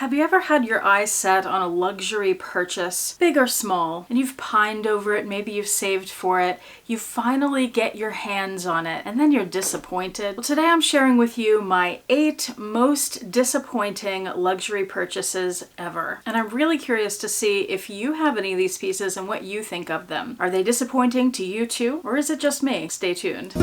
Have you ever had your eyes set on a luxury purchase, big or small, and you've pined over it, maybe you've saved for it, you finally get your hands on it, and then you're disappointed? Well, today I'm sharing with you my 8 most disappointing luxury purchases ever. And I'm really curious to see if you have any of these pieces and what you think of them. Are they disappointing to you too, or is it just me? Stay tuned.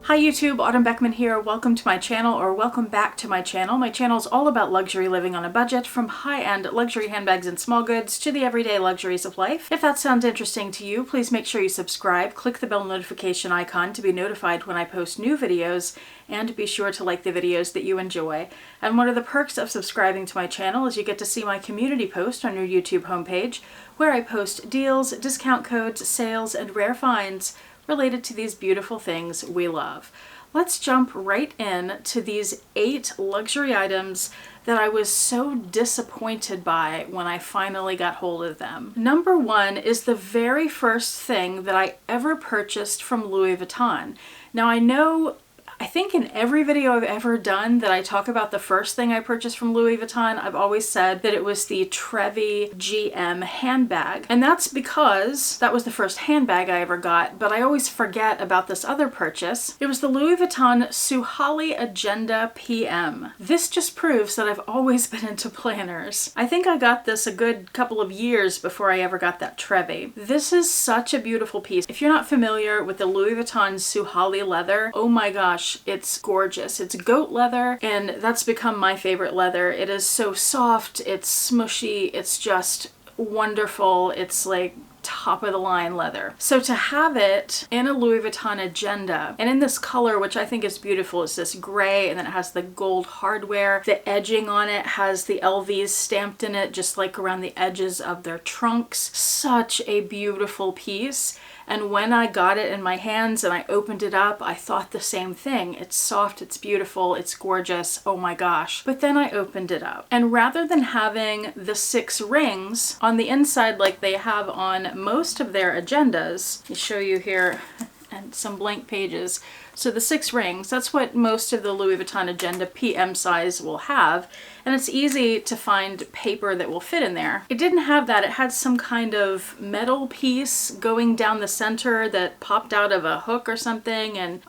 Hi YouTube, Autumn Beckman here. Welcome to my channel, or welcome back to my channel. My channel is all about luxury living on a budget, from high-end luxury handbags and small goods to the everyday luxuries of life. If that sounds interesting to you, please make sure you subscribe, click the bell notification icon to be notified when I post new videos, and be sure to like the videos that you enjoy. And one of the perks of subscribing to my channel is you get to see my community post on your YouTube homepage, where I post deals, discount codes, sales, and rare finds related to these beautiful things we love. Let's jump right in to these 8 luxury items that I was so disappointed by when I finally got hold of them. Number 1 is the very first thing that I ever purchased from Louis Vuitton. Now I think in every video I've ever done that I talk about the first thing I purchased from Louis Vuitton, I've always said that it was the Trevi GM handbag. And that's because that was the first handbag I ever got, but I always forget about this other purchase. It was the Louis Vuitton Suhali Agenda PM. This just proves that I've always been into planners. I think I got this a good couple of years before I ever got that Trevi. This is such a beautiful piece. If you're not familiar with the Louis Vuitton Suhali leather, oh my gosh, it's gorgeous. It's goat leather, and that's become my favorite leather. It is so soft, it's smushy, it's just wonderful. It's like top of the line leather. So to have it in a Louis Vuitton Agenda, and in this color, which I think is beautiful, it's this gray, and then it has the gold hardware. The edging on it has the LVs stamped in it, just like around the edges of their trunks. Such a beautiful piece. And when I got it in my hands and I opened it up, I thought the same thing. It's soft, it's beautiful, it's gorgeous, oh my gosh. But then I opened it up, and rather than having the 6 rings on the inside like they have on most of their agendas, let me show you here and some blank pages. So the 6 rings, that's what most of the Louis Vuitton Agenda PM size will have. And it's easy to find paper that will fit in there. It didn't have that. It had some kind of metal piece going down the center that popped out of a hook or something, and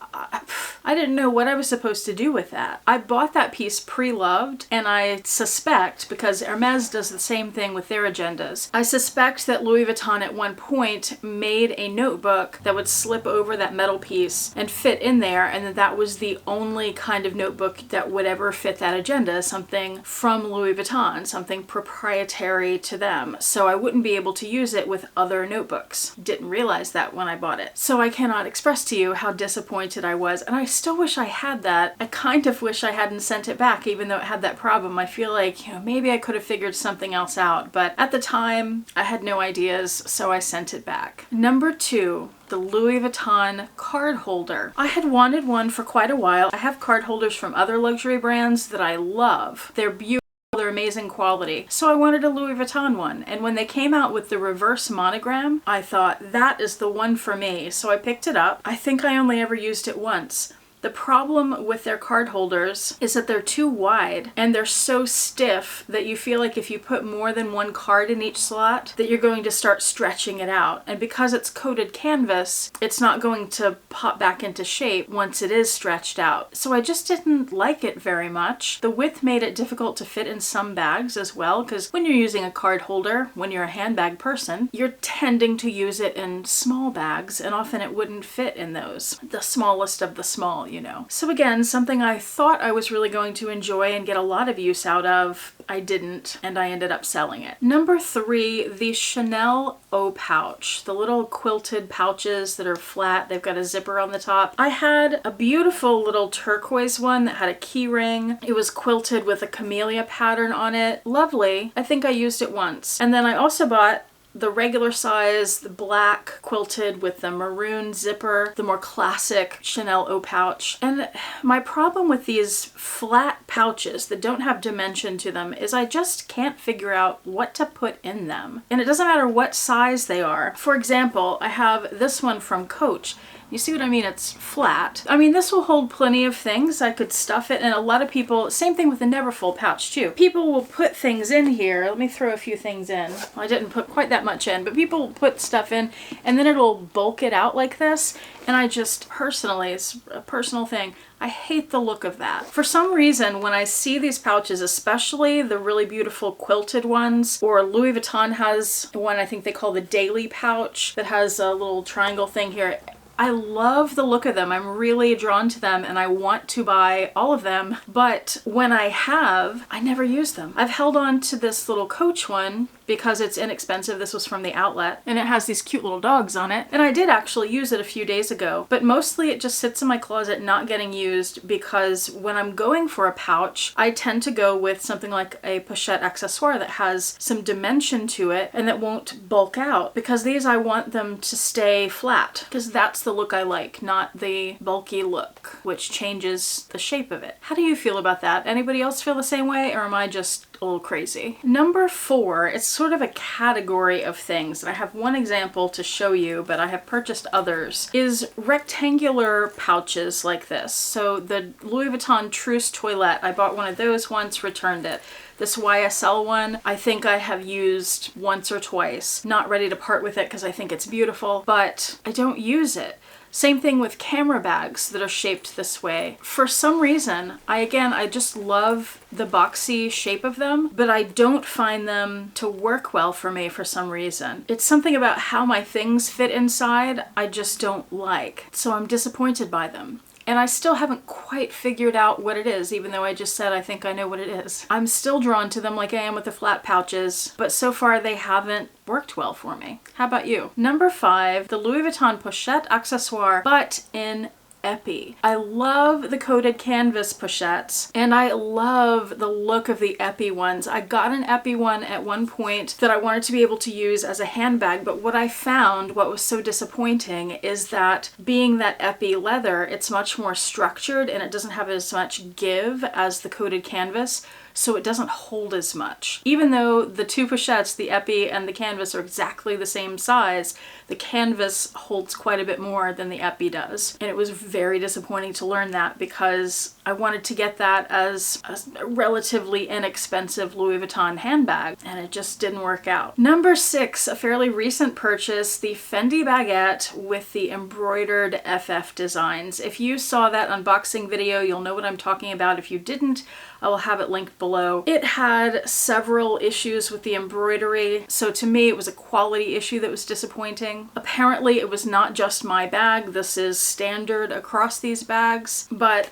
I didn't know what I was supposed to do with that. I bought that piece pre-loved, and I suspect, because Hermes does the same thing with their agendas, I suspect that Louis Vuitton at one point made a notebook that would slip over that metal piece and fit in there, and that was the only kind of notebook that would ever fit that agenda, something from Louis Vuitton, something proprietary to them. So I wouldn't be able to use it with other notebooks. Didn't realize that when I bought it. So I cannot express to you how disappointed I was, and I still wish I had that. I kind of wish I hadn't sent it back, even though it had that problem. I feel like, maybe I could have figured something else out, but at the time I had no ideas, so I sent it back. Number 2. The Louis Vuitton card holder. I had wanted one for quite a while. I have card holders from other luxury brands that I love. They're beautiful, they're amazing quality. So I wanted a Louis Vuitton one. And when they came out with the reverse monogram, I thought that is the one for me. So I picked it up. I think I only ever used it once. The problem with their card holders is that they're too wide, and they're so stiff that you feel like if you put more than one card in each slot, that you're going to start stretching it out. And because it's coated canvas, it's not going to pop back into shape once it is stretched out. So I just didn't like it very much. The width made it difficult to fit in some bags as well, because when you're using a card holder, when you're a handbag person, you're tending to use it in small bags, and often it wouldn't fit in those. The smallest of the small, So again, something I thought I was really going to enjoy and get a lot of use out of, I didn't, and I ended up selling it. Number 3, the Chanel O pouch. The little quilted pouches that are flat, they've got a zipper on the top. I had a beautiful little turquoise one that had a key ring. It was quilted with a camellia pattern on it. Lovely. I think I used it once. And then I also bought the regular size, the black quilted with the maroon zipper, the more classic Chanel O pouch. And my problem with these flat pouches that don't have dimension to them is I just can't figure out what to put in them. And it doesn't matter what size they are. For example, I have this one from Coach. You see what I mean? It's flat. I mean, this will hold plenty of things. I could stuff it, and a lot of people, same thing with the Neverfull pouch too. People will put things in here. Let me throw a few things in. Well, I didn't put quite that much in, but people will put stuff in, and then it'll bulk it out like this. And I just, personally, it's a personal thing, I hate the look of that. For some reason, when I see these pouches, especially the really beautiful quilted ones, or Louis Vuitton has one I think they call the Daily pouch that has a little triangle thing here. I love the look of them. I'm really drawn to them and I want to buy all of them, but when I have, I never use them. I've held on to this little Coach one because it's inexpensive. This was from the outlet and it has these cute little dogs on it. And I did actually use it a few days ago, but mostly it just sits in my closet not getting used because when I'm going for a pouch, I tend to go with something like a pochette accessoire that has some dimension to it and that won't bulk out, because these I want them to stay flat because that's the look I like, not the bulky look, which changes the shape of it. How do you feel about that? Anybody else feel the same way, or am I just a little crazy? Number 4, it's sort of a category of things, and I have one example to show you, but I have purchased others, is rectangular pouches like this. So the Louis Vuitton Trousse Toilette, I bought one of those once, returned it. This YSL one, I think I have used once or twice. Not ready to part with it because I think it's beautiful, but I don't use it. Same thing with camera bags that are shaped this way. For some reason, I just love the boxy shape of them, but I don't find them to work well for me for some reason. It's something about how my things fit inside I just don't like, so I'm disappointed by them. And I still haven't quite figured out what it is, even though I just said I think I know what it is. I'm still drawn to them like I am with the flat pouches, but so far they haven't worked well for me. How about you? Number 5, the Louis Vuitton Pochette Accessoire, but in Epi. I love the coated canvas pochettes and I love the look of the Epi ones. I got an Epi one at one point that I wanted to be able to use as a handbag, but what I found, what was so disappointing, is that being that Epi leather, it's much more structured and it doesn't have as much give as the coated canvas, so it doesn't hold as much. Even though the two pochettes, the Epi and the canvas, are exactly the same size, the canvas holds quite a bit more than the Epi does. And it was very disappointing to learn that because I wanted to get that as a relatively inexpensive Louis Vuitton handbag, and it just didn't work out. Number 6, a fairly recent purchase, the Fendi baguette with the embroidered FF designs. If you saw that unboxing video, you'll know what I'm talking about. If you didn't, I will have it linked below. It had several issues with the embroidery, so to me it was a quality issue that was disappointing. Apparently it was not just my bag, this is standard across these bags, but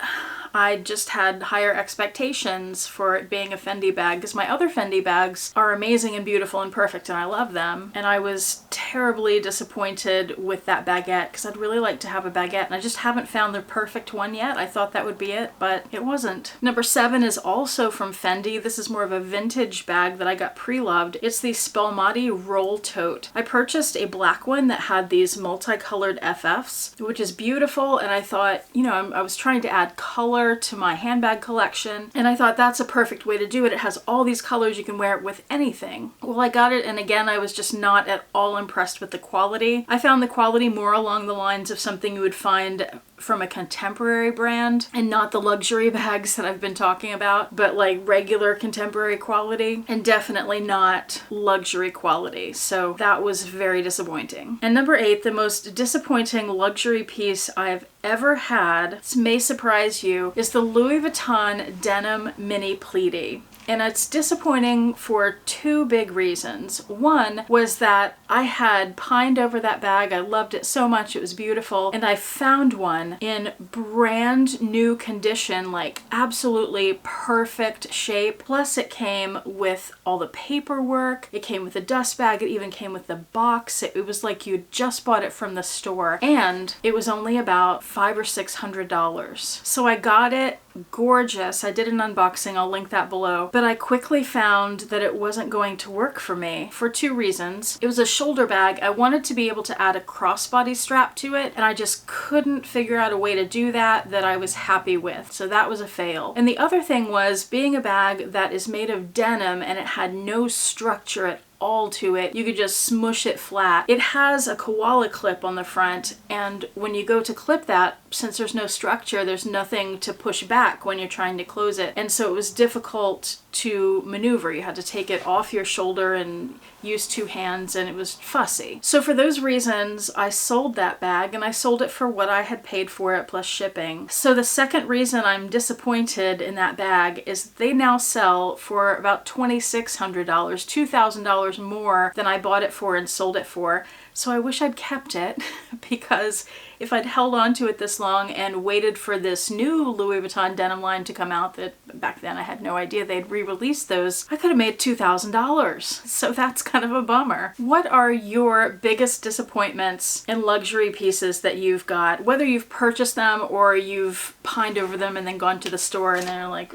I just had higher expectations for it being a Fendi bag because my other Fendi bags are amazing and beautiful and perfect and I love them. And I was terribly disappointed with that baguette because I'd really like to have a baguette and I just haven't found the perfect one yet. I thought that would be it, but it wasn't. Number 7 is also from Fendi. This is more of a vintage bag that I got pre-loved. It's the Spalmati Roll Tote. I purchased a black one that had these multicolored FFs, which is beautiful, and I thought, you know, I was trying to add color to my handbag collection, and I thought that's a perfect way to do it. It has all these colors, you can wear it with anything. Well, I got it, and again, I was just not at all impressed with the quality. I found the quality more along the lines of something you would find from a contemporary brand and not the luxury bags that I've been talking about, but like regular contemporary quality and definitely not luxury quality. So that was very disappointing. And number 8, the most disappointing luxury piece I've ever had, this may surprise you, is the Louis Vuitton Denim Mini Pleaty. And it's disappointing for 2 big reasons. One was that I had pined over that bag. I loved it so much. It was beautiful. And I found one in brand new condition, like absolutely perfect shape. Plus it came with all the paperwork. It came with a dust bag. It even came with the box. It was like you just bought it from the store. And it was only about $500 or $600. So I got it. Gorgeous. I did an unboxing. I'll link that below. But I quickly found that it wasn't going to work for me for 2 reasons. It was a shoulder bag. I wanted to be able to add a crossbody strap to it, and I just couldn't figure out a way to do that I was happy with. So that was a fail. And the other thing was being a bag that is made of denim and it had no structure at all to it. You could just smush it flat. It has a koala clip on the front, and when you go to clip that, since there's no structure, there's nothing to push back when you're trying to close it. And so it was difficult to maneuver. You had to take it off your shoulder and use two hands, and it was fussy. So for those reasons, I sold that bag, and I sold it for what I had paid for it plus shipping. So the second reason I'm disappointed in that bag is they now sell for about $2,600, $2,000 more than I bought it for and sold it for. So I wish I'd kept it, because if I'd held on to it this long and waited for this new Louis Vuitton denim line to come out, that back then I had no idea they'd re-release those, I could have made $2,000. So that's kind of a bummer. What are your biggest disappointments in luxury pieces that you've got? Whether you've purchased them or you've pined over them and then gone to the store and they're like,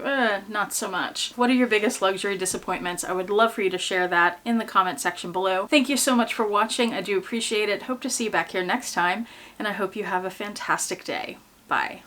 not so much. What are your biggest luxury disappointments? I would love for you to share that in the comment section below. Thank you so much for watching. I do appreciate it. Hope to see you back here next time, and I hope you have a fantastic day. Bye.